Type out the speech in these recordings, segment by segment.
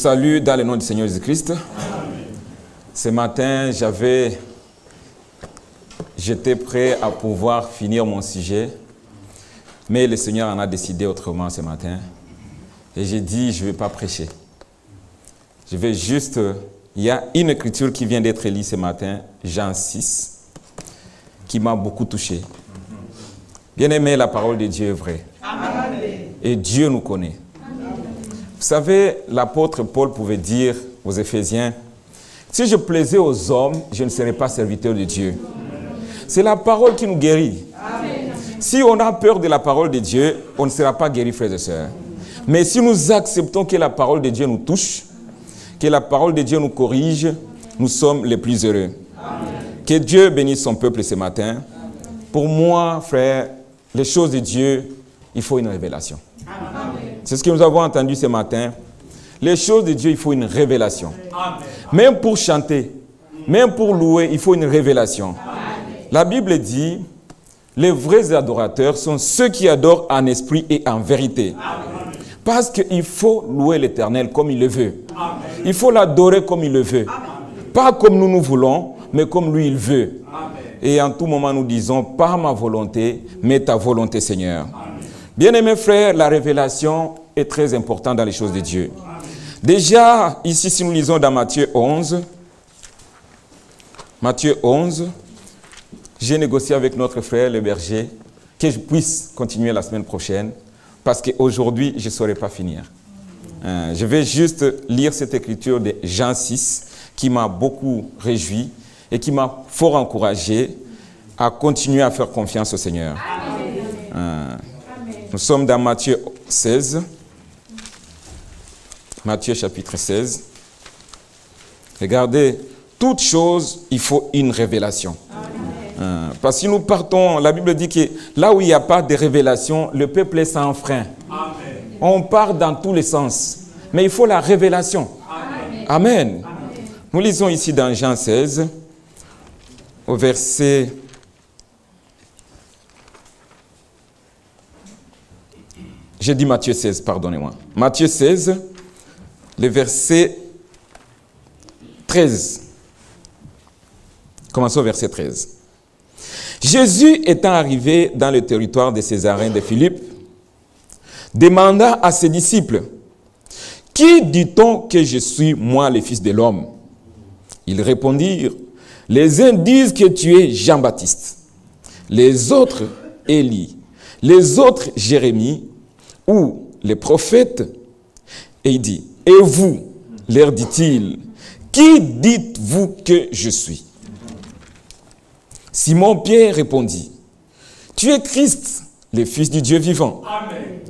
salue dans le nom du Seigneur Jésus-Christ. Ce matin, j'étais prêt à pouvoir finir mon sujet, mais le Seigneur en a décidé autrement ce matin. Et j'ai dit, je ne vais pas prêcher. Je vais juste... Il y a une écriture qui vient d'être lue ce matin, Jean 6, qui m'a beaucoup touché. Bien-aimé, la parole de Dieu est vraie. Amen. Et Dieu nous connaît. Vous savez, l'apôtre Paul pouvait dire aux Éphésiens, « Si je plaisais aux hommes, je ne serais pas serviteur de Dieu. » C'est la parole qui nous guérit. Amen. Si on a peur de la parole de Dieu, on ne sera pas guéri, frères et sœurs. Mais si nous acceptons que la parole de Dieu nous touche, que la parole de Dieu nous corrige, nous sommes les plus heureux. Amen. Que Dieu bénisse son peuple ce matin. Pour moi, frère, les choses de Dieu, il faut une révélation. C'est ce que nous avons entendu ce matin. Les choses de Dieu, il faut une révélation. Amen. Même pour chanter, même pour louer, il faut une révélation. Amen. La Bible dit, les vrais adorateurs sont ceux qui adorent en esprit et en vérité. Amen. Parce qu'il faut louer l'Éternel comme il le veut. Amen. Il faut l'adorer comme il le veut. Amen. Pas comme nous voulons, mais comme lui il veut. Amen. Et en tout moment, nous disons, pas ma volonté, mais ta volonté, Seigneur. Bien-aimés frères, la révélation est très importante dans les choses de Dieu. Déjà, ici, si nous lisons dans Matthieu 11, j'ai négocié avec notre frère, le berger, que je puisse continuer la semaine prochaine, parce qu'aujourd'hui, je ne saurais pas finir. Je vais juste lire cette écriture de Jean 6, qui m'a beaucoup réjoui et qui m'a fort encouragé à continuer à faire confiance au Seigneur. Nous sommes dans Matthieu 16. Matthieu chapitre 16. Regardez, toute chose, il faut une révélation. Parce que si nous partons, la Bible dit que là où il n'y a pas de révélation, le peuple est sans frein. Amen. On part dans tous les sens. Mais il faut la révélation. Amen. Amen. Amen. Nous lisons ici dans Jean 16, au verset... J'ai dit Matthieu 16, pardonnez-moi. Matthieu 16, le verset 13. Commençons au verset 13. Jésus étant arrivé dans le territoire de Césarée de Philippe, demanda à ses disciples, « Qui dit-on que je suis, moi, le Fils de l'homme » Ils répondirent, « Les uns disent que tu es Jean-Baptiste, les autres Élie, les autres Jérémie, ou les prophètes. » Et il dit, « Et vous, leur dit-il, qui dites-vous que je suis ?» Simon-Pierre répondit, « Tu es Christ, le Fils du Dieu vivant. » Amen.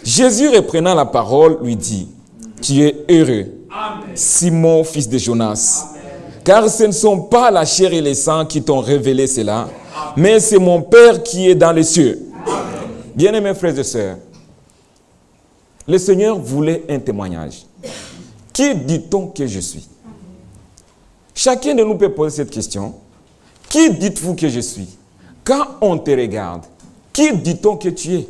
Jésus reprenant la parole lui dit, « Tu es heureux, Amen. Simon, fils de Jonas, Amen. Car ce ne sont pas la chair et le sang qui t'ont révélé cela, Amen. Mais c'est mon Père qui est dans les cieux. » Bien-aimés frères et sœurs, le Seigneur voulait un témoignage. Qui dit-on que je suis? Chacun de nous peut poser cette question. Qui dites-vous que je suis? Quand on te regarde, qui dit-on que tu es?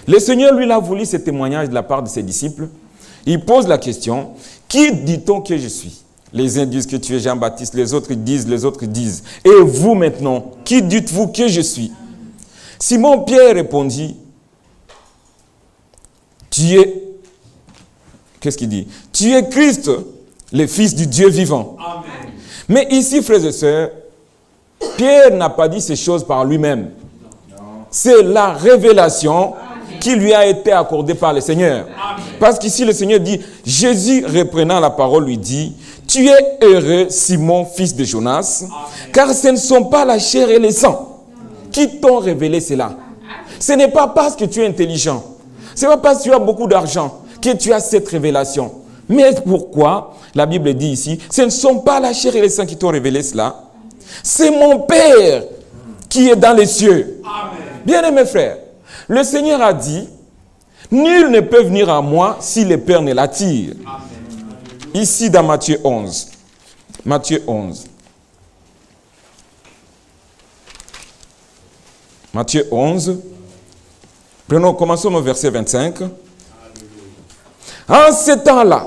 Le Seigneur, lui, a voulu ce témoignage de la part de ses disciples. Il pose la question, qui dit-on que je suis? Les uns disent que tu es Jean-Baptiste, les autres disent. Et vous maintenant, qui dites-vous que je suis? Simon-Pierre répondit, tu es, qu'est-ce qu'il dit? Tu es Christ, le Fils du Dieu vivant. Amen. Mais ici, frères et sœurs, Pierre n'a pas dit ces choses par lui-même. C'est la révélation qui lui a été accordée par le Seigneur. Amen. Parce qu'ici, le Seigneur dit, Jésus reprenant la parole lui dit, tu es heureux, Simon, fils de Jonas, Amen. Car ce ne sont pas la chair et le sang qui t'ont révélé cela. Ce n'est pas parce que tu es intelligent. Ce n'est pas parce que tu as beaucoup d'argent que tu as cette révélation. Mais pourquoi la Bible dit ici, ce ne sont pas la chair et le sang qui t'ont révélé cela. C'est mon Père qui est dans les cieux. Bien-aimés frères, le Seigneur a dit, nul ne peut venir à moi si le Père ne l'attire. Ici dans Matthieu 11. Matthieu 11. Matthieu 11. Commençons au verset 25. En ce temps-là,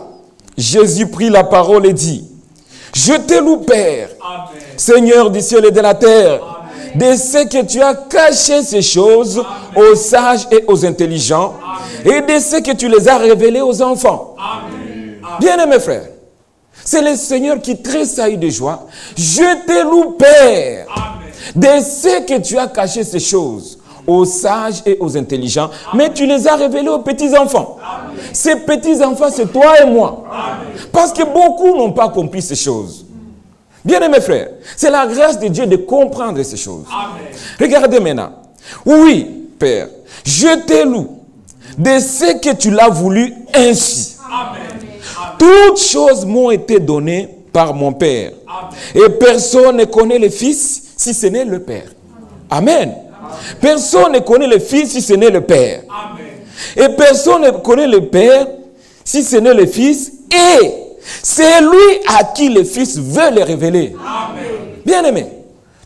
Jésus prit la parole et dit, « Je te loue, Père, Amen. Seigneur du ciel et de la terre, Amen. de ce que tu as caché ces choses aux sages et aux intelligents, et de ce que tu les as révélées aux enfants. Amen. » Bien-aimés frères, c'est le Seigneur qui tressaille de joie. « Je te loue, Père, Amen. de ce que tu as caché ces choses aux sages et aux intelligents, mais tu les as révélés aux petits-enfants. » Ces petits-enfants, c'est toi et moi. Amen. Parce que beaucoup n'ont pas compris ces choses. Bien-aimés frères, c'est la grâce de Dieu de comprendre ces choses. Amen. Regardez maintenant. Oui, Père, je te loue de ce que tu l'as voulu ainsi. Amen. Toutes choses m'ont été données par mon Père. Amen. Et personne ne connaît le Fils si ce n'est le Père. Amen. Personne ne connaît le Fils si ce n'est le Père. Amen. Et personne ne connaît le Père si ce n'est le Fils. Et c'est lui à qui le Fils veut le révéler. Amen. Bien-aimé,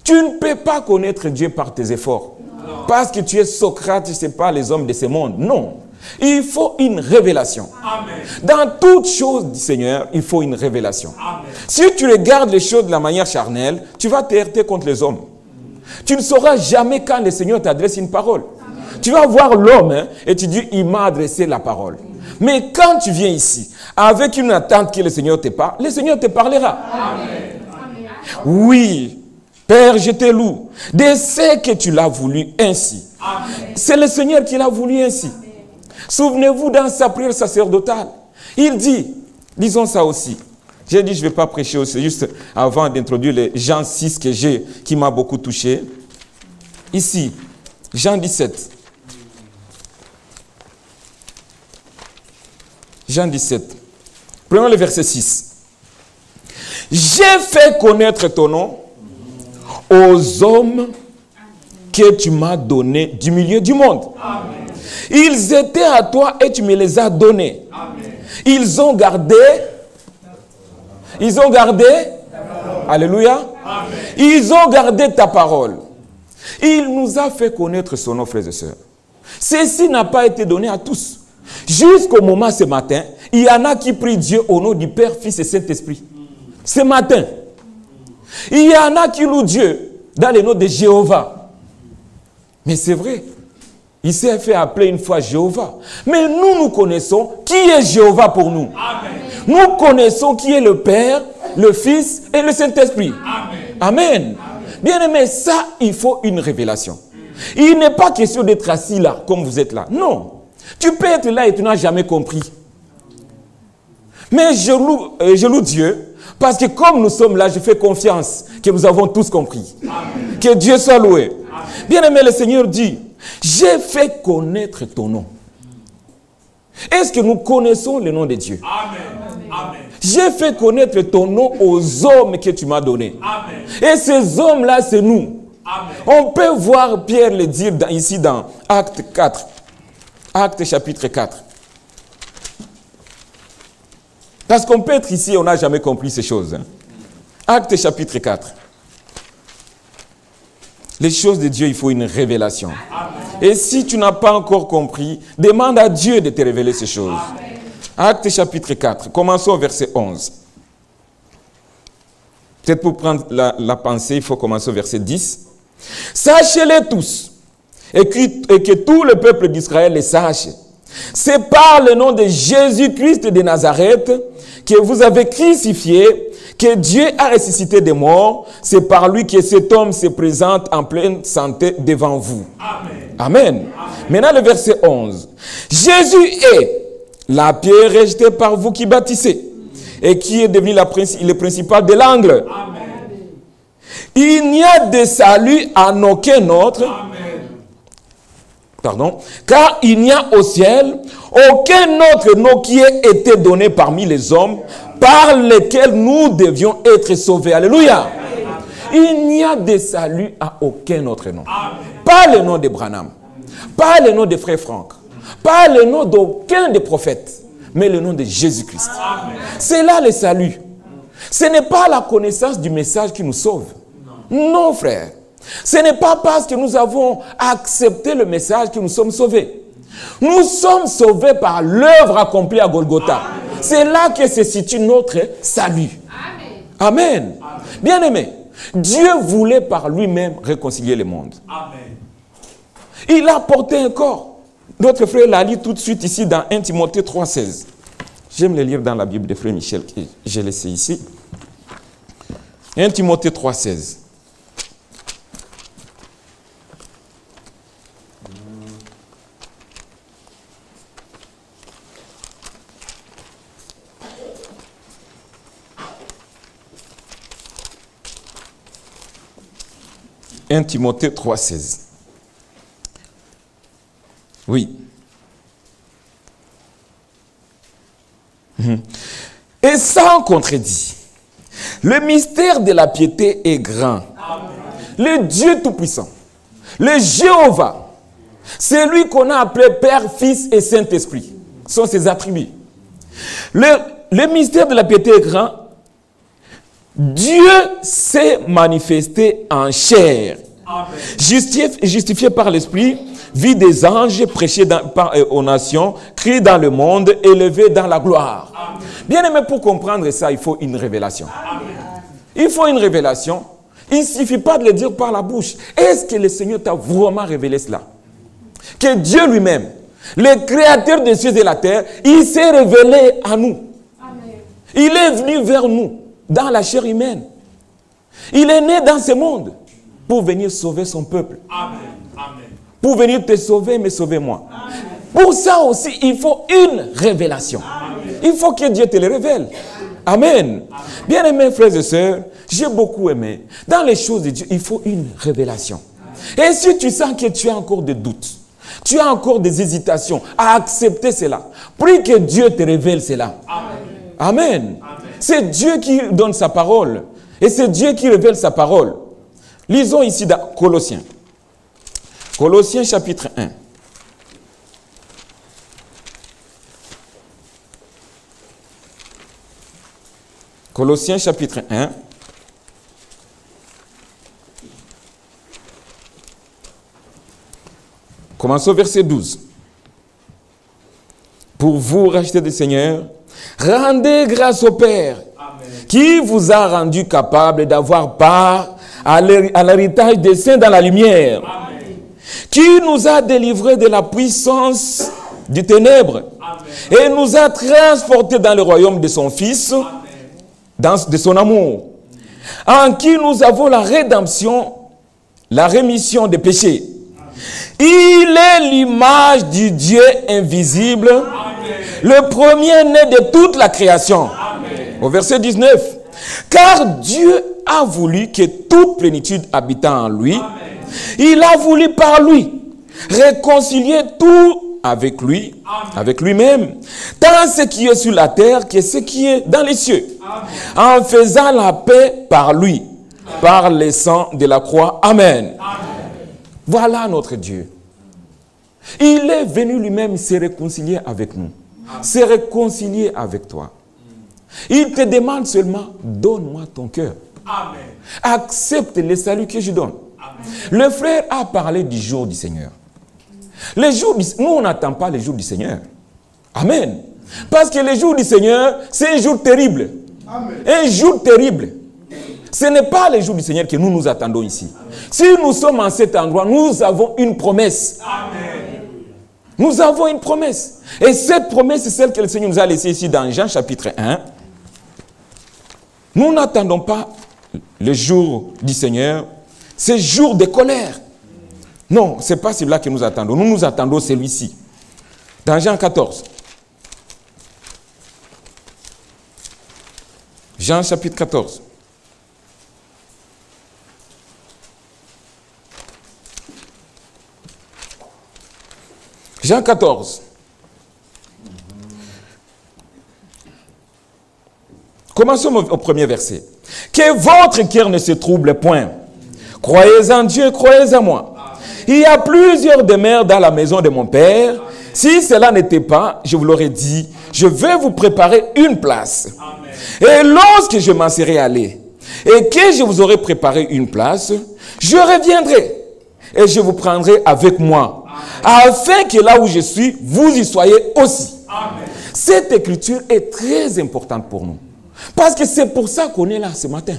tu ne peux pas connaître Dieu par tes efforts. Non. Parce que tu es Socrate, ce n'est pas les hommes de ce monde. Non. Il faut une révélation. Amen. Dans toutes choses du Seigneur, il faut une révélation. Amen. Si tu regardes les choses de la manière charnelle, tu vas te heurter contre les hommes. Tu ne sauras jamais quand le Seigneur t'adresse une parole. Tu vas voir l'homme et tu dis, il m'a adressé la parole. Mais quand tu viens ici, avec une attente que le Seigneur te parle, le Seigneur te parlera. Amen. Oui, Père, je te loue de ce que tu l'as voulu ainsi. Amen. C'est le Seigneur qui l'a voulu ainsi. Souvenez-vous dans sa prière sacerdotale, il dit, lisons ça aussi. J'ai dit, je ne vais pas prêcher aussi, juste avant d'introduire les Jean 6 qui m'a beaucoup touché. Ici, Jean 17. Jean 17. Prenons le verset 6. J'ai fait connaître ton nom aux hommes que tu m'as donnés du milieu du monde. Amen. Ils étaient à toi et tu me les as donnés. Amen. Ils ont gardé. Alléluia. Amen. Ils ont gardé ta parole. Il nous a fait connaître son nom, frères et sœurs. Ceci n'a pas été donné à tous. Jusqu'au moment ce matin, il y en a qui prient Dieu au nom du Père, Fils et Saint-Esprit. Ce matin, il y en a qui louent Dieu dans le nom de Jéhovah. Mais c'est vrai. Il s'est fait appeler une fois Jéhovah. Mais nous connaissons qui est Jéhovah pour nous. Amen. Nous connaissons qui est le Père, le Fils et le Saint-Esprit. Amen. Amen. Bien aimé, ça, il faut une révélation. Il n'est pas question d'être assis là, comme vous êtes là. Non. Tu peux être là et tu n'as jamais compris. Mais je loue Dieu, parce que comme nous sommes là, je fais confiance que nous avons tous compris. Amen. Que Dieu soit loué. Amen. Bien aimé, le Seigneur dit, j'ai fait connaître ton nom. Est-ce que nous connaissons le nom de Dieu? Amen. Amen. J'ai fait connaître ton nom aux hommes que tu m'as donnés. Amen. Et ces hommes-là, c'est nous. Amen. On peut voir Pierre le dire ici dans Acte 4. Acte chapitre 4. Parce qu'on peut être ici, on n'a jamais compris ces choses. Acte chapitre 4. Les choses de Dieu, il faut une révélation. Amen. Et si tu n'as pas encore compris, demande à Dieu de te révéler ces choses. Amen. Acte chapitre 4, commençons au verset 11. Peut-être pour prendre la pensée, il faut commencer au verset 10. Sachez-les tous, et que tout le peuple d'Israël les sache. C'est par le nom de Jésus-Christ de Nazareth que vous avez crucifié, que Dieu a ressuscité des morts. C'est par lui que cet homme se présente en pleine santé devant vous. Amen. Amen. Amen. Maintenant le verset 11. Jésus est la pierre rejetée par vous qui bâtissez et qui est devenu le principal de l'angle. Amen. Il n'y a de salut en aucun autre. Amen. Pardon. Car il n'y a au ciel aucun autre nom qui ait été donné parmi les hommes par lesquels nous devions être sauvés. Alléluia. Amen. Il n'y a de salut à aucun autre nom. Amen. Pas le nom de Branham, pas le nom de Frère Franck, pas le nom d'aucun des prophètes, mais le nom de Jésus-Christ. C'est là le salut. Ce n'est pas la connaissance du message qui nous sauve. Non, frère. Ce n'est pas parce que nous avons accepté le message que nous sommes sauvés. Nous sommes sauvés par l'œuvre accomplie à Golgotha. C'est là que se situe notre salut. Amen. Bien-aimé, Dieu voulait par lui-même réconcilier le monde. Amen. Il a porté un corps. Notre frère l'a lu tout de suite ici dans 1 Timothée 3,16. J'aime le lire dans la Bible de frère Michel que j'ai laissé ici. 1 Timothée 3,16. « 1 Timothée 3,16. » Oui. Et sans contredit, le mystère de la piété est grand. Amen. Le Dieu Tout-Puissant, le Jéhovah, c'est lui qu'on a appelé Père, Fils et Saint-Esprit. Ce sont ses attributs. Le mystère de la piété est grand. Dieu s'est manifesté en chair. Justifié par l'Esprit, vit des anges, prêché aux nations, crié dans le monde, élevé dans la gloire. Amen. Bien aimé, pour comprendre ça, il faut une révélation. Amen. Il faut une révélation. Il ne suffit pas de le dire par la bouche. Est-ce que le Seigneur t'a vraiment révélé cela? Que Dieu lui-même, le créateur des cieux et de la terre, il s'est révélé à nous. Amen. Il est venu vers nous, dans la chair humaine. Il est né dans ce monde pour venir sauver son peuple. Amen. Amen. Pour venir te sauver, me sauver moi. Amen. Pour ça aussi, il faut une révélation. Amen. Il faut que Dieu te le révèle. Amen. Amen. Bien-aimés frères et sœurs, j'ai beaucoup aimé. Dans les choses de Dieu, il faut une révélation. Amen. Et si tu sens que tu as encore des doutes, tu as encore des hésitations à accepter cela, prie que Dieu te révèle cela. Amen. Amen. Amen. C'est Dieu qui donne sa parole. Et c'est Dieu qui révèle sa parole. Lisons ici dans Colossiens. Colossiens chapitre 1. Colossiens chapitre 1. Commençons au verset 12. Pour vous, racheter du Seigneur, rendez grâce au Père, Amen, qui vous a rendu capable d'avoir part à l'héritage des saints dans la lumière. Amen. Qui nous a délivrés de la puissance du ténèbre. Amen. Et nous a transportés dans le royaume de son Fils, de son amour, en qui nous avons la rédemption, la rémission des péchés. Amen. Il est l'image du Dieu invisible, Amen, le premier-né de toute la création. Amen. Au verset 19. Car Dieu a voulu que toute plénitude habitant en lui, Amen, il a voulu par lui réconcilier tout avec lui, Amen, avec lui-même, tant ce qui est sur la terre que ce qui est dans les cieux, Amen, en faisant la paix par lui, Amen, par le sang de la croix. Amen. Amen. Voilà notre Dieu. Il est venu lui-même se réconcilier avec nous, Amen, se réconcilier avec toi. Il te demande seulement, donne-moi ton cœur. Amen. Accepte le salut que je donne. Amen. Le frère a parlé du jour du Seigneur. Nous, on n'attend pas le jour du Seigneur. Amen. Parce que le jour du Seigneur, c'est un jour terrible. Amen. Un jour terrible. Ce n'est pas le jour du Seigneur que nous attendons ici. Amen. Si nous sommes en cet endroit, nous avons une promesse. Amen. Nous avons une promesse. Et cette promesse, c'est celle que le Seigneur nous a laissée ici dans Jean chapitre 1. Nous n'attendons pas le jour du Seigneur, ce jour de colère. Non, ce n'est pas celui-là que nous attendons. Nous attendons celui-ci. Dans Jean 14. Jean chapitre 14. Jean 14. Commençons au premier verset. Que votre cœur ne se trouble point. Croyez en Dieu, croyez en moi. Il y a plusieurs demeures dans la maison de mon Père. Si cela n'était pas, je vous l'aurais dit, je vais vous préparer une place. Amen. Et lorsque je m'en serai allé, et que je vous aurai préparé une place, je reviendrai et je vous prendrai avec moi, afin que là où je suis, vous y soyez aussi. Amen. Cette écriture est très importante pour nous. Parce que c'est pour ça qu'on est là ce matin.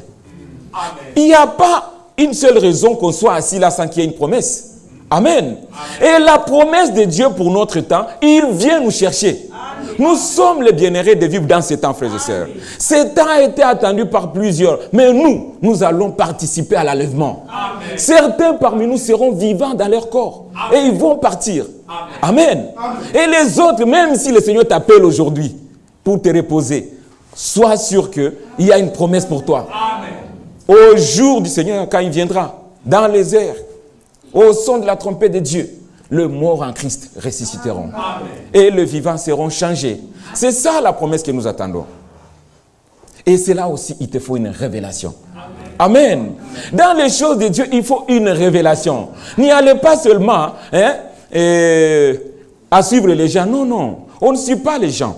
Amen. Il n'y a pas une seule raison qu'on soit assis là sans qu'il y ait une promesse. Amen. Et la promesse de Dieu pour notre temps, il vient nous chercher. Nous sommes les bienheureux de vivre dans ce temps, frères et sœurs. Ce temps a été attendu par plusieurs, mais nous allons participer à l'enlèvement. Certains parmi nous seront vivants dans leur corps et ils vont partir. Amen. Et les autres, même si le Seigneur t'appelle aujourd'hui pour te reposer, sois sûr qu'il y a une promesse pour toi. Au jour du Seigneur, quand il viendra, dans les airs, au son de la trompette de Dieu, le mort en Christ ressusciteront. Amen. Et les vivants seront changés. C'est ça la promesse que nous attendons. Et c'est là aussi, il te faut une révélation. Amen. Amen. Dans les choses de Dieu, il faut une révélation. N'y allez pas seulement à suivre les gens. Non, non. On ne suit pas les gens.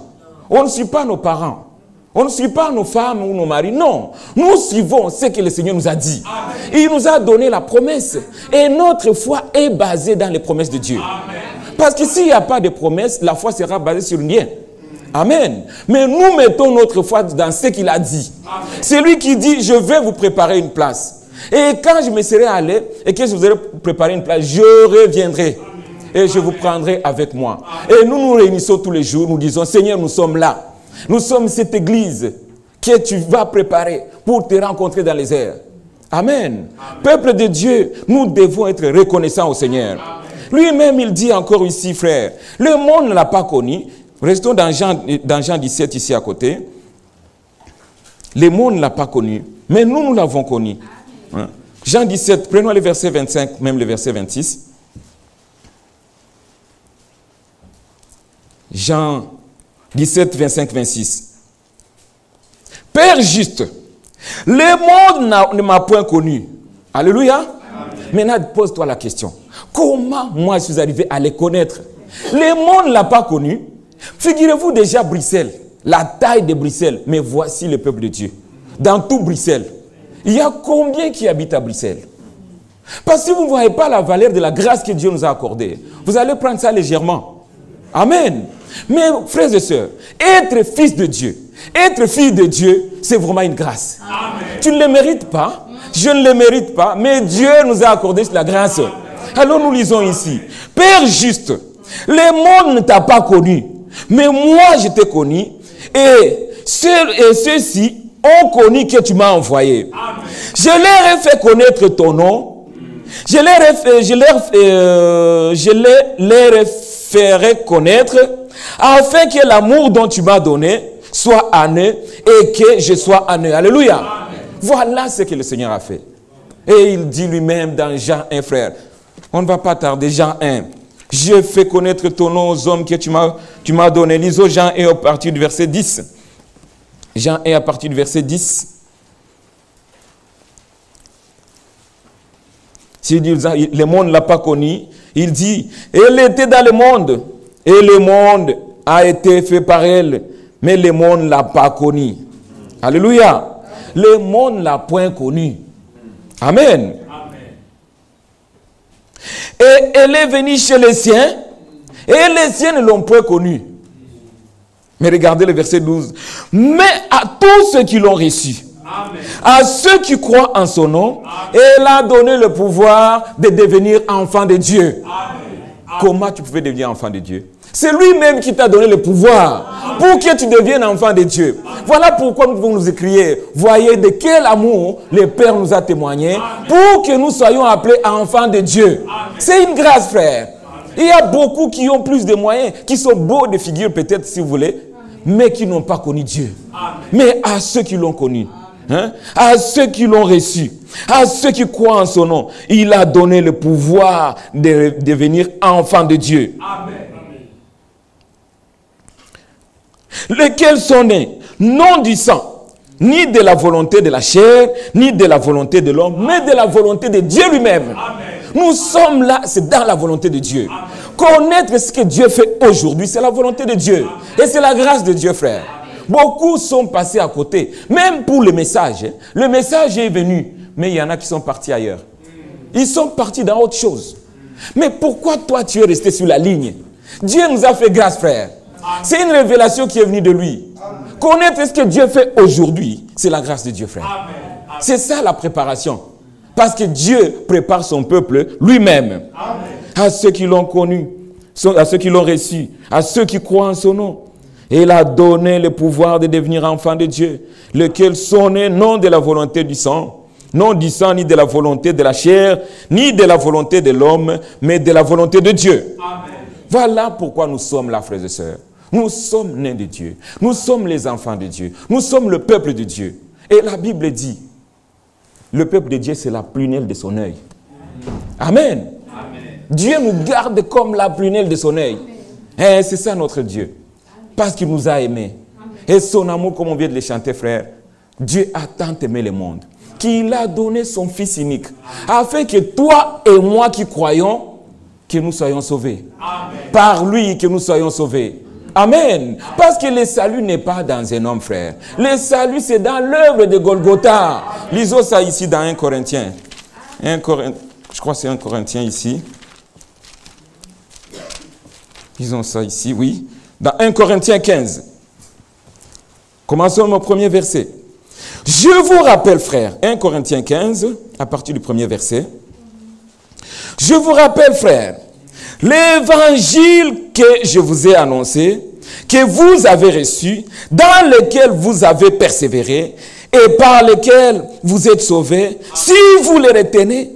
On ne suit pas nos parents. On ne suit pas nos femmes ou nos maris. Non. Nous suivons ce que le Seigneur nous a dit. Amen. Il nous a donné la promesse. Et notre foi est basée dans les promesses de Dieu. Amen. Parce que s'il n'y a pas de promesse, la foi sera basée sur rien. Amen. Mais nous mettons notre foi dans ce qu'il a dit. C'est lui qui dit, je vais vous préparer une place. Et quand je me serai allé et que je vous aurai préparé une place, je reviendrai. Et je vous prendrai avec moi. Et nous nous réunissons tous les jours. Nous disons, Seigneur, nous sommes là. Nous sommes cette église que tu vas préparer pour te rencontrer dans les airs. Amen. Amen. Peuple de Dieu, nous devons être reconnaissants au Seigneur. Lui-même, il dit encore ici, frère, le monde ne l'a pas connu. Restons dans Jean 17, ici à côté. Le monde ne l'a pas connu, mais nous l'avons connu. Hein? Jean 17, prenons le verset 25, même le verset 26. Jean 17, 25, 26. Père juste, le monde ne m'a point connu. Alléluia. Amen. Maintenant, pose-toi la question. Comment moi je suis arrivé à les connaître? Le monde ne l'a pas connu. Figurez-vous déjà Bruxelles, la taille de Bruxelles. Mais voici le peuple de Dieu. Dans tout Bruxelles, il y a combien qui habitent à Bruxelles? Parce que si vous ne voyez pas la valeur de la grâce que Dieu nous a accordée, vous allez prendre ça légèrement. Amen. Mais frères et sœurs, être fils de Dieu, être fille de Dieu, c'est vraiment une grâce. Amen. Tu ne le mérites pas, je ne le mérite pas, mais Dieu nous a accordé la grâce. Amen. Alors nous lisons ici, Père juste, le monde ne t'a pas connu, mais moi je t'ai connu, et ceux-ci ont connu que tu m'as envoyé. Amen. Je leur ai fait connaître ton nom, je leur ai fait connaître, afin que l'amour dont tu m'as donné soit en eux et que je sois en eux. Alléluia. Amen. Voilà ce que le Seigneur a fait. Et il dit lui-même dans Jean 1, frère. On ne va pas tarder. Jean 1. Je fais connaître ton nom aux hommes que tu m'as donné. Lisons Jean 1 à partir du verset 10. Jean 1 à partir du verset 10. S'il dit, le monde ne l'a pas connu, il dit, elle était dans le monde. Et le monde a été fait par elle, mais le monde ne l'a pas connu. Alléluia. Le monde ne l'a point connu. Amen. Amen. Et elle est venue chez les siens, et les siens ne l'ont point connue. Mais regardez le verset 12. Mais à tous ceux qui l'ont reçu, amen, à ceux qui croient en son nom, amen, elle a donné le pouvoir de devenir enfant de Dieu. Amen. Comment tu pouvais devenir enfant de Dieu? C'est lui-même qui t'a donné le pouvoir pour que tu deviennes enfant de Dieu. Voilà pourquoi nous devons nous écrire. Voyez de quel amour le Père nous a témoigné pour que nous soyons appelés enfants de Dieu. C'est une grâce, frère. Il y a beaucoup qui ont plus de moyens, qui sont beaux de figure peut-être si vous voulez, mais qui n'ont pas connu Dieu. Mais à ceux qui l'ont connu, hein, à ceux qui l'ont reçu, à ceux qui croient en son nom, il a donné le pouvoir de devenir enfants de Dieu. Amen. Lesquels sont nés, non du sang, ni de la volonté de la chair, ni de la volonté de l'homme, mais de la volonté de Dieu lui-même. Nous sommes là, c'est dans la volonté de Dieu. Amen. Connaître ce que Dieu fait aujourd'hui, c'est la volonté de Dieu. Amen. Et c'est la grâce de Dieu, frère. Amen. Beaucoup sont passés à côté, même pour le message. Le message est venu, mais il y en a qui sont partis ailleurs. Ils sont partis dans autre chose. Mais pourquoi toi, tu es resté sur la ligne? Dieu nous a fait grâce, frère. C'est une révélation qui est venue de lui. Connaître ce que Dieu fait aujourd'hui, c'est la grâce de Dieu, frère. C'est ça la préparation. Parce que Dieu prépare son peuple lui-même. À ceux qui l'ont connu, à ceux qui l'ont reçu, à ceux qui croient en son nom. Et il a donné le pouvoir de devenir enfants de Dieu, lequel sont nés non de la volonté du sang, non du sang, ni de la volonté de la chair, ni de la volonté de l'homme, mais de la volonté de Dieu. Amen. Voilà pourquoi nous sommes là, frères et sœurs. Nous sommes nés de Dieu. Nous sommes les enfants de Dieu. Nous sommes le peuple de Dieu. Et la Bible dit, le peuple de Dieu, c'est la prunelle de son œil. Amen. Amen. Dieu nous garde comme la prunelle de son œil. Et c'est ça notre Dieu. Parce qu'il nous a aimés. Et son amour, comme on vient de le chanter, frère, Dieu a tant aimé le monde qu'il a donné son Fils unique, afin que toi et moi qui croyons, que nous soyons sauvés. Amen. Par lui que nous soyons sauvés. Amen. Parce que le salut n'est pas dans un homme, frère. Le salut, c'est dans l'œuvre de Golgotha. Lisons ça ici dans 1 Corinthiens. Je crois que c'est 1 Corinthiens ici. Lisons ça ici, oui. Dans 1 Corinthiens 15. Commençons au premier verset. Je vous rappelle, frères, 1 Corinthiens 15, à partir du premier verset. Je vous rappelle, frères, l'évangile que je vous ai annoncé, que vous avez reçu, dans lequel vous avez persévéré, et par lequel vous êtes sauvés, si vous le retenez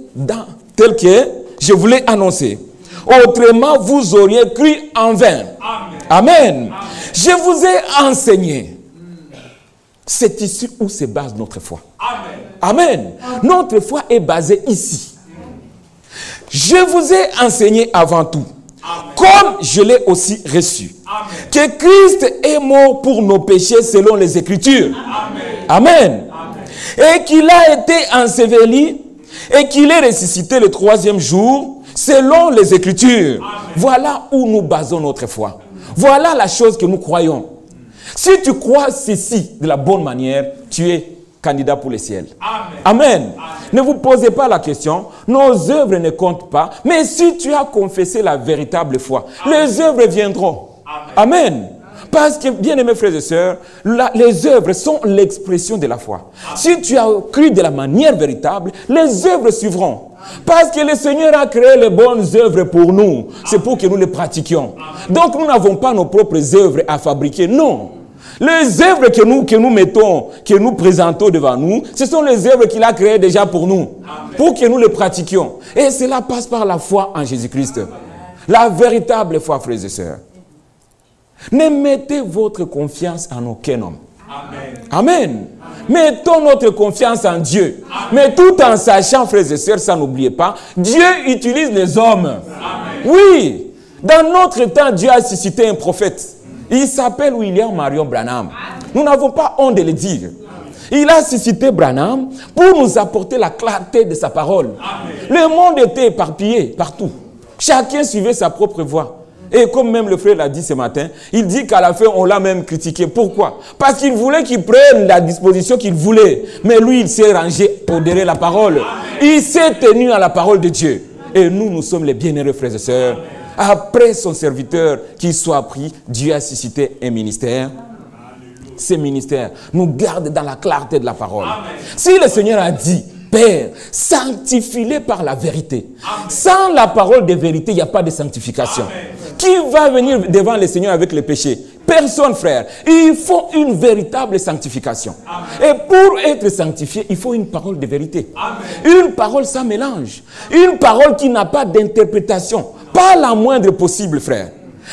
tel que je vous l'ai annoncé. Autrement, vous auriez cru en vain. Amen. Amen. Je vous ai enseigné. C'est ici où se base notre foi. Amen. Amen. Notre foi est basée ici. Je vous ai enseigné avant tout, Amen, comme je l'ai aussi reçu, Amen, que Christ est mort pour nos péchés selon les Écritures. Amen. Amen. Amen. Et qu'il a été enseveli et qu'il est ressuscité le troisième jour selon les Écritures. Amen. Voilà où nous basons notre foi. Voilà la chose que nous croyons. Si tu crois ceci de la bonne manière, tu es candidat pour le ciel. Amen. Amen. Amen. Ne vous posez pas la question. Nos œuvres ne comptent pas. Mais si tu as confessé la véritable foi, Amen, les œuvres viendront. Amen. Amen. Parce que, bien aimés frères et sœurs, les œuvres sont l'expression de la foi. Amen. Si tu as cru de la manière véritable, les œuvres suivront. Parce que le Seigneur a créé les bonnes œuvres pour nous. C'est pour que nous les pratiquions. Amen. Donc nous n'avons pas nos propres œuvres à fabriquer. Non. Les œuvres que nous mettons, que nous présentons devant nous, ce sont les œuvres qu'il a créées déjà pour nous. Amen. Pour que nous les pratiquions. Et cela passe par la foi en Jésus-Christ. La véritable foi, frères et sœurs. Ne mettez votre confiance en aucun homme. Amen. Amen. Mettons notre confiance en Dieu. Amen. Mais tout en sachant, frères et sœurs, ça n'oubliez pas, Dieu utilise les hommes. Amen. Oui. Dans notre temps, Dieu a suscité un prophète. Il s'appelle William Marion Branham. Nous n'avons pas honte de le dire. Il a suscité Branham pour nous apporter la clarté de sa parole. Amen. Le monde était éparpillé partout. Chacun suivait sa propre voie. Et comme même le frère l'a dit ce matin, il dit qu'à la fin, on l'a même critiqué. Pourquoi? Parce qu'il voulait qu'il prenne la disposition qu'il voulait. Mais lui, il s'est rangé pour derrière la parole. Amen. Il s'est tenu à la parole de Dieu. Et nous, nous sommes les bienheureux frères et sœurs. Amen. Après son serviteur qui soit pris, Dieu a suscité un ministère. Ce ministère nous garde dans la clarté de la parole. Amen. Si le Seigneur a dit, Père, sanctifie-les par la vérité. Amen. Sans la parole de vérité, il n'y a pas de sanctification. Amen. Qui va venir devant le Seigneur avec le péché? Personne, frère. Il faut une véritable sanctification. Amen. Et pour être sanctifié, il faut une parole de vérité. Amen. Une parole sans mélange. Une parole qui n'a pas d'interprétation. Pas la moindre possible, frère.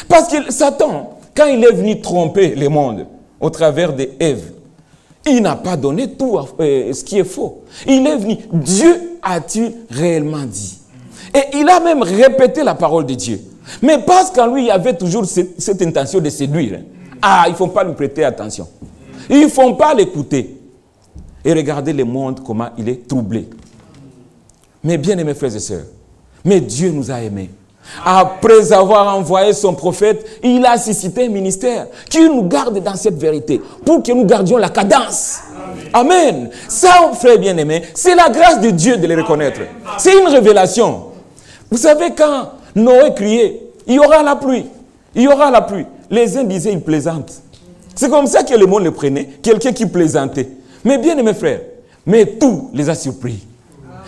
Parce que Satan, quand il est venu tromper le monde au travers d'Ève, il n'a pas donné tout ce qui est faux. Il est venu. Dieu a-t-il réellement dit? Et il a même répété la parole de Dieu. Mais parce qu'en lui, il y avait toujours cette intention de séduire. Ah, il ne faut pas lui prêter attention. Il ne faut pas l'écouter. Et regardez le monde, comment il est troublé. Mais bien aimés frères et sœurs, mais Dieu nous a aimés. Après avoir envoyé son prophète, il a suscité un ministère qui nous garde dans cette vérité pour que nous gardions la cadence. Amen. Ça, frère bien-aimé, c'est la grâce de Dieu de les reconnaître. C'est une révélation. Vous savez, quand Noé criait, il y aura la pluie. Il y aura la pluie. Les uns disaient, il plaisante. C'est comme ça que le monde le prenait, quelqu'un qui plaisantait. Mais bien aimés frères, mais tout les a surpris.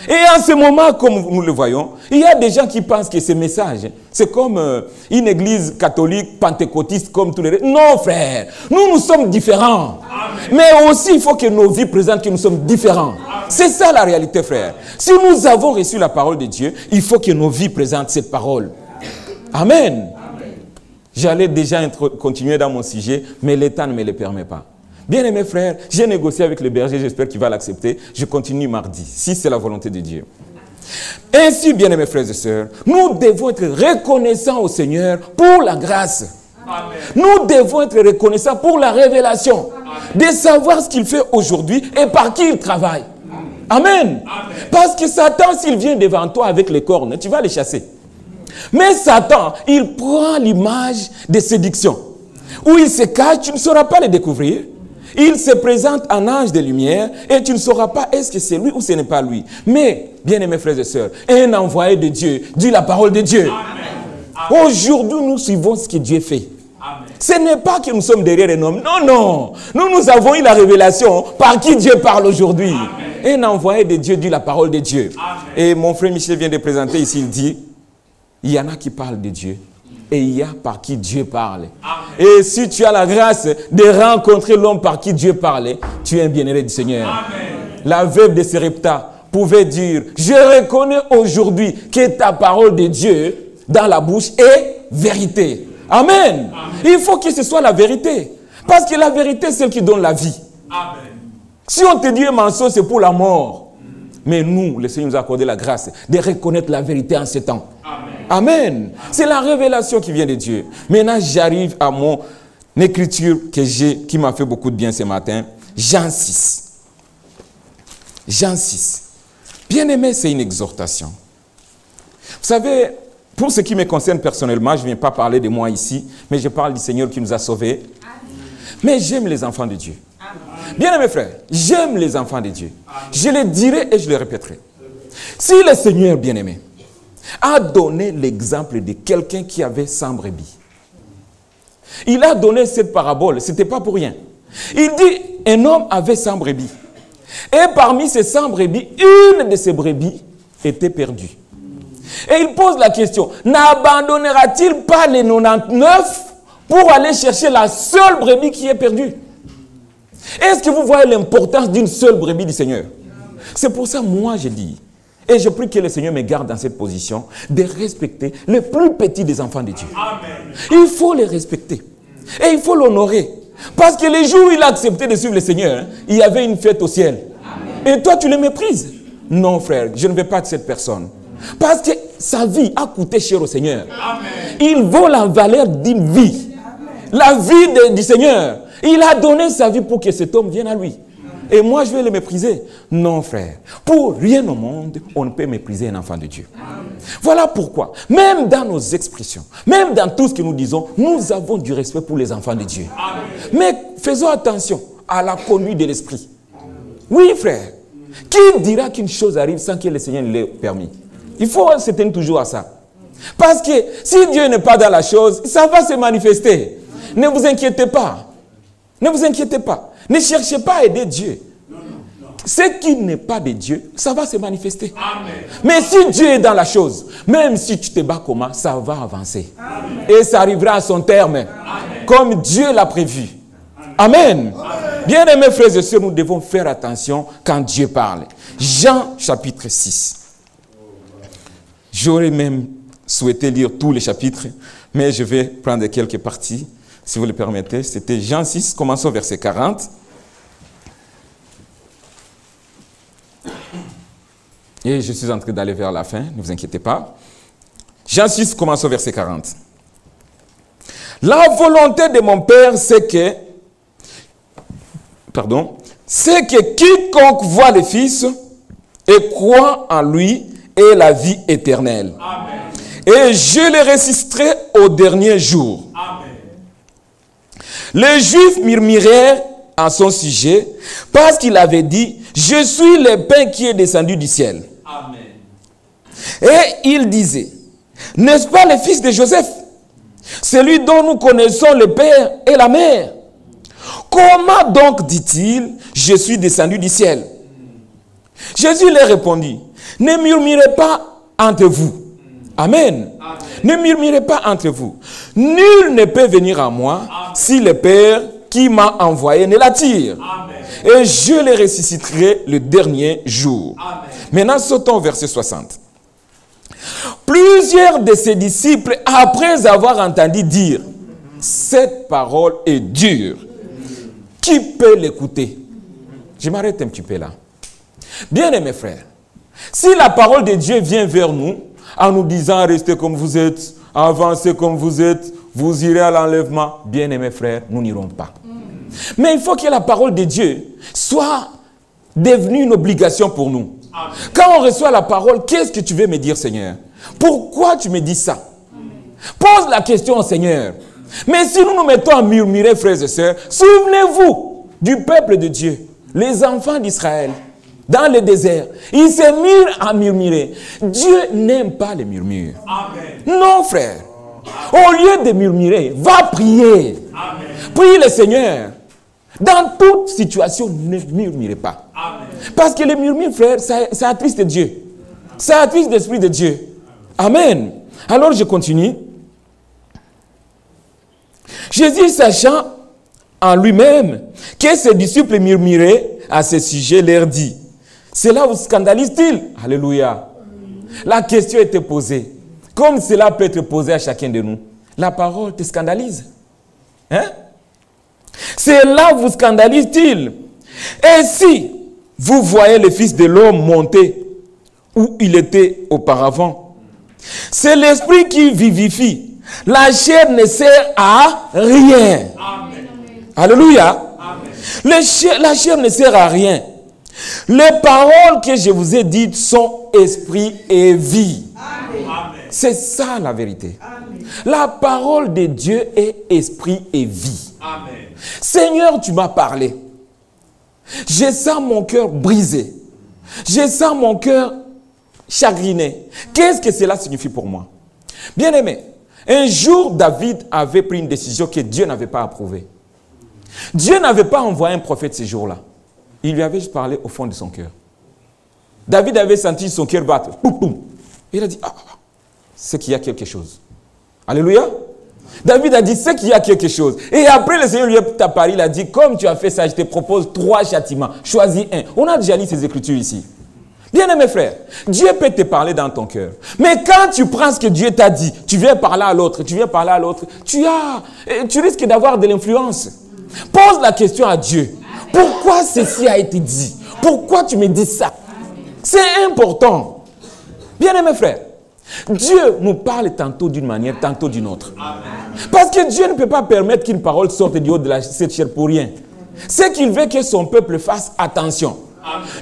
Et en ce moment, comme nous le voyons, il y a des gens qui pensent que ce message, c'est comme une église catholique, pentecôtiste, comme tous les... Non, frère, nous sommes différents. Amen. Mais aussi, il faut que nos vies présentent que nous sommes différents. C'est ça la réalité, frère. Si nous avons reçu la parole de Dieu, il faut que nos vies présentent cette parole. Amen. Amen. J'allais déjà continuer dans mon sujet, mais l'État ne me le permet pas. Bien aimés frères, j'ai négocié avec le berger, j'espère qu'il va l'accepter. Je continue mardi, si c'est la volonté de Dieu. Ainsi, bien aimés frères et sœurs, nous devons être reconnaissants au Seigneur pour la grâce. Amen. Nous devons être reconnaissants pour la révélation. Amen. De savoir ce qu'il fait aujourd'hui et par qui il travaille. Amen. Amen. Parce que Satan, s'il vient devant toi avec les cornes, tu vas les chasser. Mais Satan, il prend l'image de séduction. Où il se cache, tu ne sauras pas le découvrir. Il se présente en ange de lumière et tu ne sauras pas est-ce que c'est lui ou ce n'est pas lui. Mais, bien aimés frères et sœurs, un envoyé de Dieu dit la parole de Dieu. Aujourd'hui, nous suivons ce que Dieu fait. Amen. Ce n'est pas que nous sommes derrière un homme. Non, non. Nous avons eu la révélation par qui Dieu parle aujourd'hui. Un envoyé de Dieu dit la parole de Dieu. Amen. Et mon frère Michel vient de présenter ici, il dit, il y en a qui parlent de Dieu. Et il y a par qui Dieu parle. Amen. Et si tu as la grâce de rencontrer l'homme par qui Dieu parle, tu es un bien-aimé du Seigneur. Amen. La veuve de Sarepta pouvait dire, je reconnais aujourd'hui que ta parole de Dieu dans la bouche est vérité. Amen. Amen. Il faut que ce soit la vérité. Parce que la vérité, c'est celle qui donne la vie. Amen. Si on te dit un mensonge, c'est pour la mort. Mais nous, le Seigneur nous a accordé la grâce de reconnaître la vérité en ce temps. Amen. Amen. C'est la révélation qui vient de Dieu. Maintenant, j'arrive à mon écriture qui m'a fait beaucoup de bien ce matin. Jean 6. Jean 6. Bien-aimé, c'est une exhortation. Vous savez, pour ce qui me concerne personnellement, je ne viens pas parler de moi ici, mais je parle du Seigneur qui nous a sauvés. Amen. Mais j'aime les enfants de Dieu. Bien-aimés frères, j'aime les enfants de Dieu. Je le dirai et je le répéterai. Si le Seigneur bien-aimé a donné l'exemple de quelqu'un qui avait 100 brebis, il a donné cette parabole, ce n'était pas pour rien. Il dit, un homme avait 100 brebis. Et parmi ces 100 brebis, une de ces brebis était perdue. Et il pose la question, n'abandonnera-t-il pas les 99 pour aller chercher la seule brebis qui est perdue? Est-ce que vous voyez l'importance d'une seule brebis du Seigneur? C'est pour ça, moi, je dis, et je prie que le Seigneur me garde dans cette position, de respecter le plus petit des enfants de Dieu. Amen. Il faut les respecter. Et il faut l'honorer. Parce que les jours où il a accepté de suivre le Seigneur, il y avait une fête au ciel. Amen. Et toi, tu le méprises? Non, frère, je ne veux pas de cette personne. Parce que sa vie a coûté cher au Seigneur. Amen. Il vaut la valeur d'une vie. Amen. La vie du Seigneur. Il a donné sa vie pour que cet homme vienne à lui. Et moi, je vais le mépriser? Non, frère. Pour rien au monde, on ne peut mépriser un enfant de Dieu. Amen. Voilà pourquoi, même dans nos expressions, même dans tout ce que nous disons, nous avons du respect pour les enfants de Dieu. Amen. Mais faisons attention à la conduite de l'esprit. Oui, frère. Qui dira qu'une chose arrive sans que le Seigneur l'ait permis? Il faut se tenir toujours à ça. Parce que si Dieu n'est pas dans la chose, ça va se manifester. Ne vous inquiétez pas. Ne vous inquiétez pas. Ne cherchez pas à aider Dieu. Ce qui n'est pas de Dieu, ça va se manifester. Amen. Mais si Dieu est dans la chose, même si tu te bats comment, ça va avancer. Amen. Et ça arrivera à son terme. Amen. Comme Dieu l'a prévu. Amen. Amen. Bien aimés frères et sœurs, nous devons faire attention quand Dieu parle. Jean chapitre 6. J'aurais même souhaité lire tous les chapitres, mais je vais prendre quelques parties. Si vous le permettez, c'était Jean 6, commençons verset 40. Et je suis en train d'aller vers la fin, ne vous inquiétez pas. Jean 6, commençons verset 40. La volonté de mon Père, c'est que quiconque voit le Fils et croit en lui ait la vie éternelle. Amen. Et je le ressusciterai au dernier jour. Amen. Les Juifs murmurèrent à son sujet parce qu'il avait dit, je suis le pain qui est descendu du ciel. Amen. Et il disait, n'est-ce pas le fils de Joseph? celui dont nous connaissons le père et la mère. Comment donc dit-il, je suis descendu du ciel? Jésus leur répondit, ne murmurez pas entre vous. Amen. Amen. Ne murmurez pas entre vous. Nul ne peut venir à moi si le Père qui m'a envoyé ne l'attire. Et je les ressusciterai le dernier jour. Amen. Maintenant, sautons au verset 60. Plusieurs de ses disciples, après avoir entendu dire, cette parole est dure, qui peut l'écouter? Je m'arrête un petit peu là. Bien-aimés frères, si la parole de Dieu vient vers nous, en nous disant, restez comme vous êtes, avancez comme vous êtes, vous irez à l'enlèvement, bien-aimés frères, nous n'irons pas. Mais il faut que la parole de Dieu soit devenue une obligation pour nous. Amen. Quand on reçoit la parole, qu'est-ce que tu veux me dire, Seigneur? Pourquoi tu me dis ça? Amen. Pose la question au Seigneur. Mais si nous nous mettons à murmurer, frères et sœurs, souvenez-vous du peuple de Dieu, les enfants d'Israël, dans le désert, ils se mirent à murmurer. Dieu n'aime pas les murmures. Amen. Non, frère. Au lieu de murmurer, va prier. Amen. Prie le Seigneur. Dans toute situation, ne murmurez pas. Amen. Parce que les murmures, frère, ça attriste Dieu. Ça attriste l'Esprit de Dieu. Amen. Alors je continue. Jésus, sachant en lui-même que ses disciples murmuraient à ce sujet, leur dit, cela vous scandalise-t-il? Alléluia. La question était posée. Comme cela peut être posé à chacun de nous. La parole te scandalise? Hein? Cela vous scandalise-t-il? Et si vous voyez le Fils de l'homme monter où il était auparavant, c'est l'Esprit qui vivifie. La chair ne sert à rien. Amen. Alléluia. Amen. La chair ne sert à rien. Les paroles que je vous ai dites sont esprit et vie. C'est ça la vérité. Amen. La parole de Dieu est esprit et vie. Amen. Seigneur, tu m'as parlé. Je sens mon cœur brisé. Je sens mon cœur chagriné. Qu'est-ce que cela signifie pour moi? Bien-aimé, un jour, David avait pris une décision que Dieu n'avait pas approuvée. Dieu n'avait pas envoyé un prophète ce jour-là. Il lui avait juste parlé au fond de son cœur. David avait senti son cœur battre. Boum, boum. Il a dit, c'est qu'il y a quelque chose. Alléluia. David a dit, c'est qu'il y a quelque chose. Et après, le Seigneur lui a apparu, il a dit, comme tu as fait ça, je te propose 3 châtiments. Choisis un. On a déjà lu ces écritures ici. Bien-aimé frère, Dieu peut te parler dans ton cœur. Mais quand tu prends ce que Dieu t'a dit, tu viens parler à l'autre, tu risques d'avoir de l'influence. Pose la question à Dieu. Pourquoi ceci a été dit? Pourquoi tu me dis ça? C'est important. Bien-aimé frère, Dieu nous parle tantôt d'une manière, tantôt d'une autre. Parce que Dieu ne peut pas permettre qu'une parole sorte du haut de cette chair pour rien. C'est qu'il veut que son peuple fasse attention.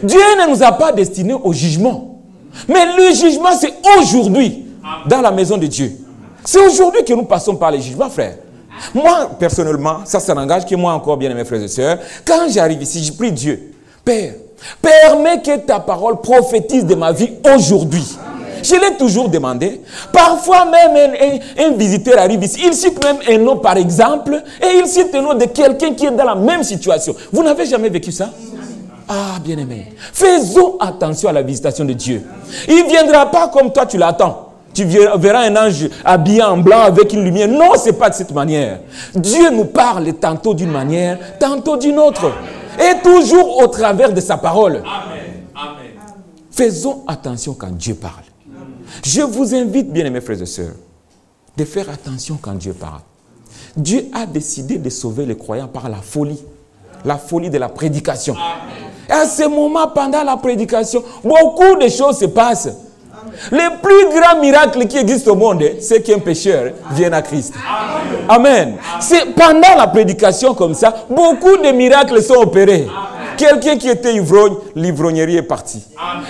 Dieu ne nous a pas destinés au jugement. Mais le jugement, c'est aujourd'hui, dans la maison de Dieu. C'est aujourd'hui que nous passons par les jugements, frère. Moi, personnellement, ça n'engage que moi encore, bien mes frères et sœurs. Quand j'arrive ici, je prie Dieu. Père, permets que ta parole prophétise de ma vie aujourd'hui. Je l'ai toujours demandé. Parfois même, un visiteur arrive ici. Il cite même un nom, par exemple, et il cite le nom de quelqu'un qui est dans la même situation. Vous n'avez jamais vécu ça? Ah, bien-aimé. Faisons attention à la visitation de Dieu. Il ne viendra pas comme toi, tu l'attends. Tu verras un ange habillé en blanc avec une lumière. Non, ce n'est pas de cette manière. Dieu nous parle tantôt d'une manière, tantôt d'une autre. Et toujours au travers de sa parole. Amen. Faisons attention quand Dieu parle. Je vous invite, bien-aimés frères et sœurs, de faire attention quand Dieu parle. Dieu a décidé de sauver les croyants par la folie. La folie de la prédication. Amen. Et à ce moment, pendant la prédication, beaucoup de choses se passent. Le plus grand miracle qui existe au monde, c'est qu'un pécheur vienne à Christ. Amen. C'est pendant la prédication comme ça, beaucoup de miracles sont opérés. Quelqu'un qui était ivrogne, l'ivrognerie est partie.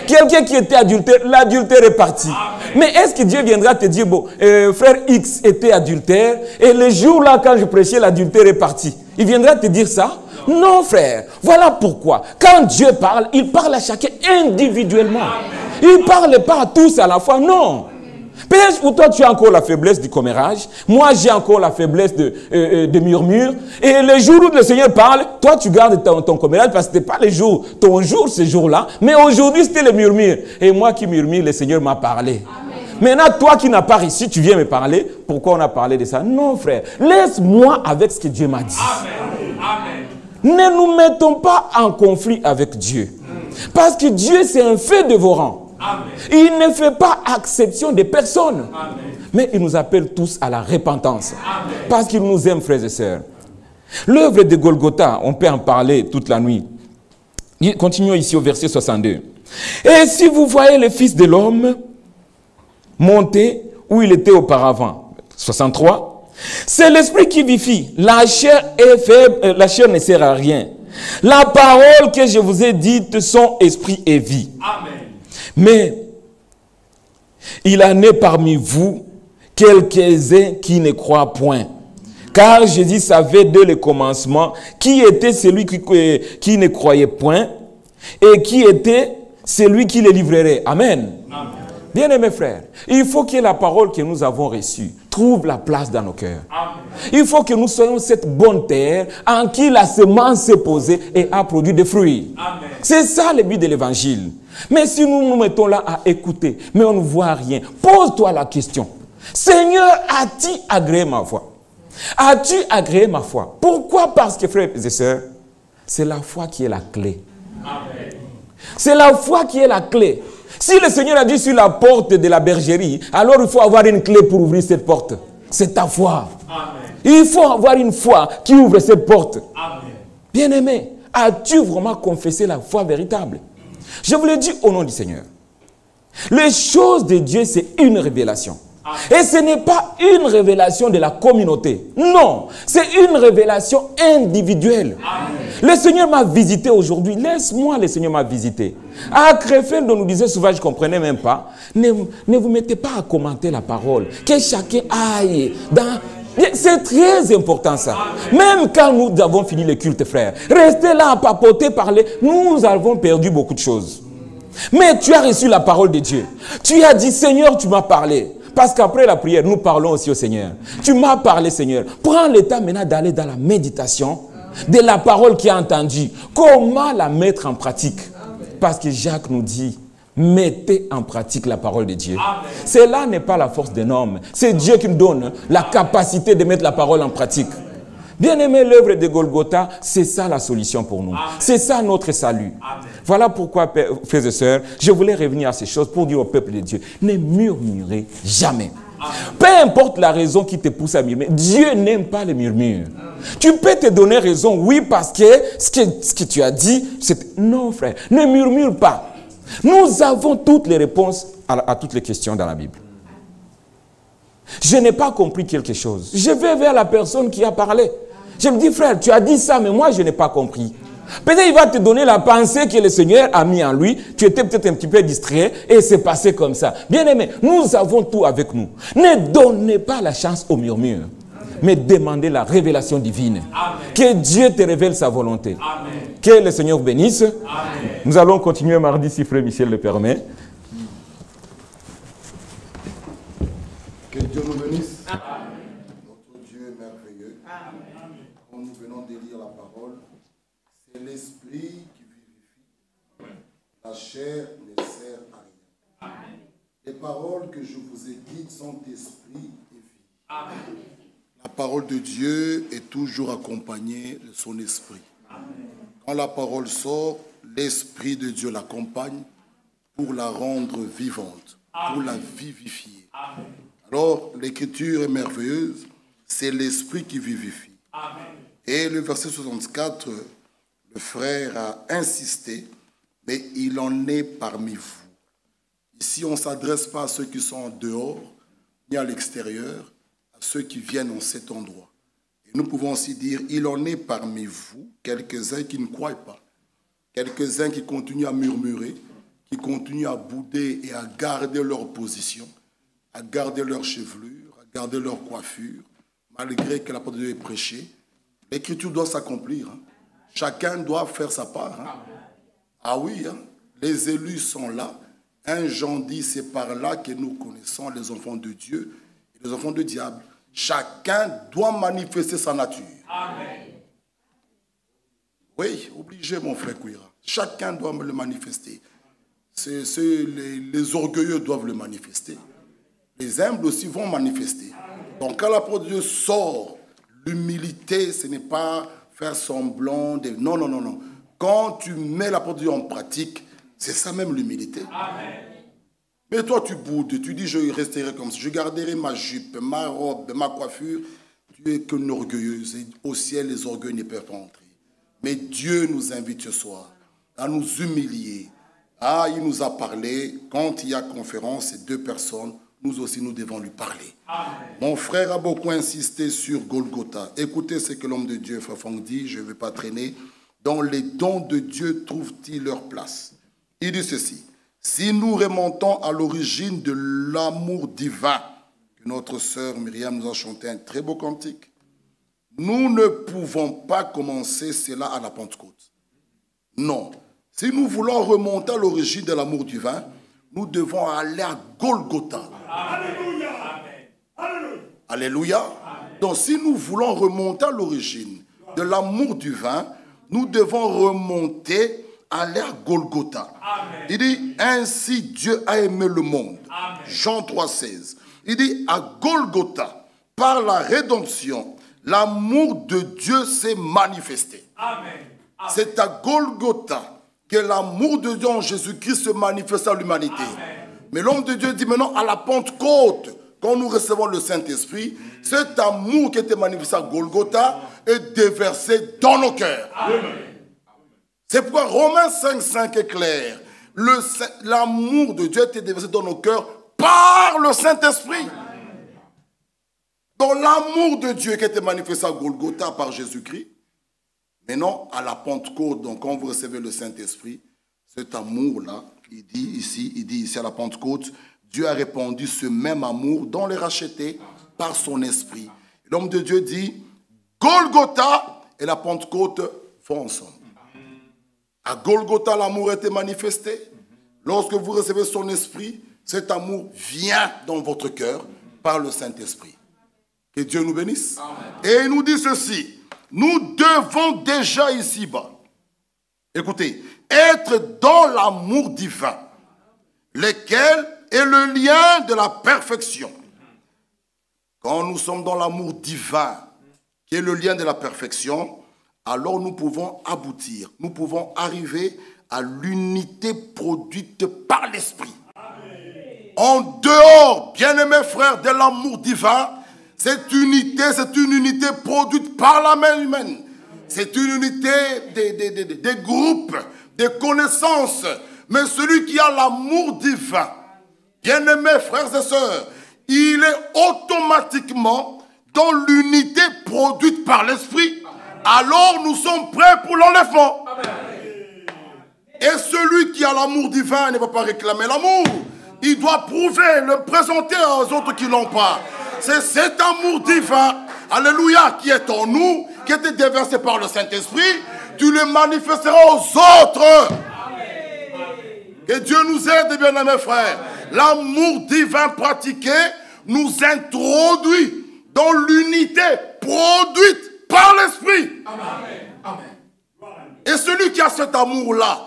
Quelqu'un qui était adultère, l'adultère est parti. Mais est-ce que Dieu viendra te dire, bon, frère X était adultère, et le jour-là, quand je prêchais, l'adultère est parti. Il viendra te dire ça? Non, frère. Voilà pourquoi. Quand Dieu parle, il parle à chacun individuellement. Il ne parle pas à tous à la fois. Non. Peut-être pour toi, tu as encore la faiblesse du commérage. Moi, j'ai encore la faiblesse de murmure. Et le jour où le Seigneur parle, toi, tu gardes ton commérage parce que ce n'était pas le jour, ton jour, ce jour-là. Mais aujourd'hui, c'était le murmure. Et moi qui murmure, le Seigneur m'a parlé. Amen. Maintenant, toi qui n'as pas réussi, tu viens me parler. Pourquoi on a parlé de ça? Non, frère. Laisse-moi avec ce que Dieu m'a dit. Amen. Amen. Ne nous mettons pas en conflit avec Dieu. Parce que Dieu, c'est un fait de vos rangs. Amen. Il ne fait pas exception de personne. Amen. Mais il nous appelle tous à la repentance. Amen. Parce qu'il nous aime, frères et sœurs. L'œuvre de Golgotha, on peut en parler toute la nuit. Continuons ici au verset 62. Et si vous voyez le Fils de l'homme monter où il était auparavant, 63, c'est l'esprit qui vivifie. La chair est faible, la chair ne sert à rien. La parole que je vous ai dite sont esprit et vie. Amen. Mais il en est parmi vous quelques-uns qui ne croient point. Car Jésus savait dès le commencement qui était celui qui ne croyait point et qui était celui qui le livrerait. Amen. Amen. Bien-aimés frères, il faut que la parole que nous avons reçue trouve la place dans nos cœurs. Amen. Il faut que nous soyons cette bonne terre en qui la semence s'est posée et a produit des fruits. C'est ça le but de l'évangile. Mais si nous nous mettons là à écouter, mais on ne voit rien, pose-toi la question. Seigneur, as-tu agréé ma foi? As-tu agréé ma foi? Pourquoi? Parce que, frères et sœurs, c'est la foi qui est la clé. C'est la foi qui est la clé. Si le Seigneur a dit sur la porte de la bergerie, alors il faut avoir une clé pour ouvrir cette porte. C'est ta foi. Amen. Il faut avoir une foi qui ouvre cette porte. Bien-aimé, as-tu vraiment confessé la foi véritable? Je vous le dis au nom du Seigneur. Les choses de Dieu, c'est une révélation. Et ce n'est pas une révélation de la communauté. Non, c'est une révélation individuelle. Amen. Le Seigneur m'a visité aujourd'hui. Laisse-moi, le Seigneur m'a visité. À Krefeld, on nous disait souvent, je ne comprenais même pas. Ne vous mettez pas à commenter la parole. Que chacun aille dans... C'est très important ça. Même quand nous avons fini le culte, frère, restez là à papoter, parler. Nous avons perdu beaucoup de choses. Mais tu as reçu la parole de Dieu. Tu as dit, Seigneur, tu m'as parlé. Parce qu'après la prière, nous parlons aussi au Seigneur. Tu m'as parlé, Seigneur. Prends le temps maintenant d'aller dans la méditation de la parole qui a entendue. Comment la mettre en pratique? Parce que Jacques nous dit, mettez en pratique la parole de Dieu. Cela n'est pas la force d'un homme. C'est Dieu qui nous donne la capacité de mettre la parole en pratique. Bien-aimé, l'œuvre de Golgotha, c'est ça la solution pour nous. C'est ça notre salut. Amen. Voilà pourquoi, frères et sœurs, je voulais revenir à ces choses pour dire au peuple de Dieu, ne murmurez jamais. Amen. Peu importe la raison qui te pousse à murmurer, Dieu n'aime pas les murmures. Amen. Tu peux te donner raison, oui, parce que ce que tu as dit, c'est... Non, frère, ne murmure pas. Nous avons toutes les réponses à toutes les questions dans la Bible. Je n'ai pas compris quelque chose. Je vais vers la personne qui a parlé. Je me dis, frère, tu as dit ça, mais moi, je n'ai pas compris. Peut-être il va te donner la pensée que le Seigneur a mis en lui. Tu étais peut-être un petit peu distrait et c'est passé comme ça. Bien-aimé, nous avons tout avec nous. Ne donnez pas la chance au murmure, mais demandez la révélation divine. Amen. Que Dieu te révèle sa volonté. Amen. Que le Seigneur bénisse. Amen. Nous allons continuer mardi si frère Michel le permet. Que Dieu nous bénisse. Amen. Notre Dieu est merveilleux. Amen. Quand nous venons de lire la parole, c'est l'esprit qui vivifie. La chair ne sert à rien. Amen. Les paroles que je vous ai dites sont esprit et vie. Amen. La parole de Dieu est toujours accompagnée de son esprit. Amen. Quand la parole sort, l'esprit de Dieu l'accompagne pour la rendre vivante, pour la vivifier. Amen. Alors, l'écriture est merveilleuse, c'est l'esprit qui vivifie. Amen. Et le verset 64, le frère a insisté, mais il en est parmi vous. Ici, on ne s'adresse pas à ceux qui sont en dehors, ni à l'extérieur, à ceux qui viennent en cet endroit. Et nous pouvons aussi dire, il en est parmi vous, quelques-uns qui ne croient pas, quelques-uns qui continuent à murmurer, qui continuent à bouder et à garder leur position, à garder leur chevelure, à garder leur coiffure, malgré que la parole de Dieu est prêchée. L'écriture doit s'accomplir. Hein. Chacun doit faire sa part. Hein. Ah oui, hein. Les élus sont là. 1 Jean dit, c'est par là que nous connaissons les enfants de Dieu et les enfants du diable. Chacun doit manifester sa nature. Amen. Oui, obligé mon frère Kouira. Chacun doit le manifester. Les orgueilleux doivent le manifester. Les humbles aussi vont manifester. Donc quand la parole de Dieu sort, l'humilité, ce n'est pas faire semblant de... Non, non, non, non. Quand tu mets la parole de Dieu en pratique, c'est ça même l'humilité. Amen. Mais toi tu boudes, tu dis je resterai comme ça, je garderai ma jupe, ma robe, ma coiffure. Tu es qu'une orgueilleuse. Au ciel, les orgueils ne peuvent pas entrer. Mais Dieu nous invite ce soir à nous humilier. Ah, il nous a parlé, quand il y a conférence, ces deux personnes, nous aussi nous devons lui parler. Amen. Mon frère a beaucoup insisté sur Golgotha. Écoutez ce que l'homme de Dieu, Fafang, dit, je ne vais pas traîner. Dans les dons de Dieu trouvent-ils leur place? Il dit ceci, si nous remontons à l'origine de l'amour divin, que notre sœur Myriam nous a chanté un très beau cantique, nous ne pouvons pas commencer cela à la Pentecôte. Non. Si nous voulons remonter à l'origine de l'amour divin, nous devons aller à Golgotha. Alléluia. Amen. Alléluia. Donc si nous voulons remonter à l'origine de l'amour divin, nous devons remonter, aller à Golgotha. Amen. Il dit, ainsi Dieu a aimé le monde. Amen. Jean 3,16. Il dit, à Golgotha, par la rédemption, l'amour de Dieu s'est manifesté. Amen. Amen. C'est à Golgotha que l'amour de Dieu en Jésus-Christ se manifeste à l'humanité. Mais l'homme de Dieu dit maintenant à la Pentecôte, quand nous recevons le Saint-Esprit, cet amour qui était manifesté à Golgotha est déversé dans nos cœurs. C'est pourquoi Romains 5,5 est clair. L'amour de Dieu était déversé dans nos cœurs par le Saint-Esprit. Dans l'amour de Dieu qui était manifesté à Golgotha par Jésus-Christ, maintenant, à la Pentecôte, donc quand vous recevez le Saint-Esprit, cet amour-là, il dit ici à la Pentecôte, Dieu a répandu ce même amour dans les rachetés par son Esprit. L'homme de Dieu dit, Golgotha et la Pentecôte vont ensemble. À Golgotha, l'amour a été manifesté. Lorsque vous recevez son Esprit, cet amour vient dans votre cœur par le Saint-Esprit. Que Dieu nous bénisse. Amen. Et il nous dit ceci. Nous devons déjà ici-bas, écoutez, être dans l'amour divin, lequel est le lien de la perfection. Quand nous sommes dans l'amour divin, qui est le lien de la perfection, alors nous pouvons aboutir, nous pouvons arriver à l'unité produite par l'Esprit. En dehors, bien-aimés frères, de l'amour divin, cette unité, c'est une unité produite par la main humaine. C'est une unité des groupes, des connaissances. Mais celui qui a l'amour divin, bien-aimés frères et sœurs, il est automatiquement dans l'unité produite par l'Esprit. Alors nous sommes prêts pour l'enlèvement. Et celui qui a l'amour divin ne va pas réclamer l'amour. Il doit prouver, le présenter aux autres qui ne l'ont pas. C'est cet amour divin, alléluia, qui est en nous, qui a été déversé par le Saint-Esprit. Tu le manifesteras aux autres. Que Dieu nous aide, bien-aimés frères. L'amour divin pratiqué nous introduit dans l'unité produite par l'Esprit. Et celui qui a cet amour-là,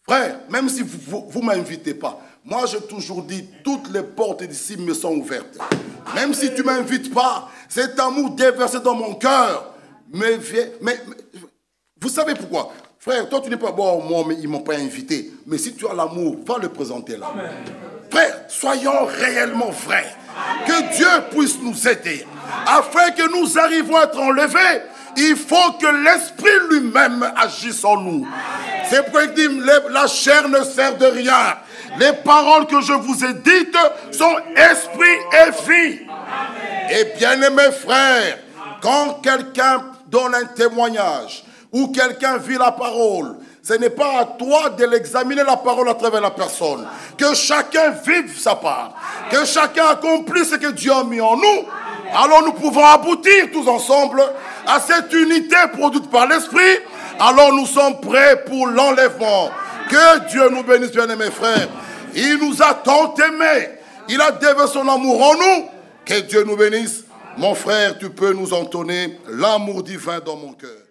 frère, même si vous ne m'invitez pas, moi j'ai toujours dit, toutes les portes d'ici me sont ouvertes. Même si tu ne m'invites pas, cet amour déversé dans mon cœur, mais vous savez pourquoi? Frère, toi tu n'es pas bon au monde, mais ils ne m'ont pas invité. Mais si tu as l'amour, va le présenter là. Amen. Frère, soyons réellement vrais. Que Dieu puisse nous aider. Afin que nous arrivions à être enlevés, il faut que l'Esprit lui-même agisse en nous. C'est pourquoi il dit, la chair ne sert de rien. Les paroles que je vous ai dites sont esprit et vie. Et bien-aimés frères, quand quelqu'un donne un témoignage ou quelqu'un vit la parole, ce n'est pas à toi de l'examiner la parole à travers la personne. Que chacun vive sa part. Que chacun accomplisse ce que Dieu a mis en nous. Alors nous pouvons aboutir tous ensemble à cette unité produite par l'Esprit. Alors nous sommes prêts pour l'enlèvement. Que Dieu nous bénisse, bien-aimés frères. Il nous a tant aimés. Il a déversé son amour en nous. Que Dieu nous bénisse. Mon frère, tu peux nous entonner l'amour divin dans mon cœur.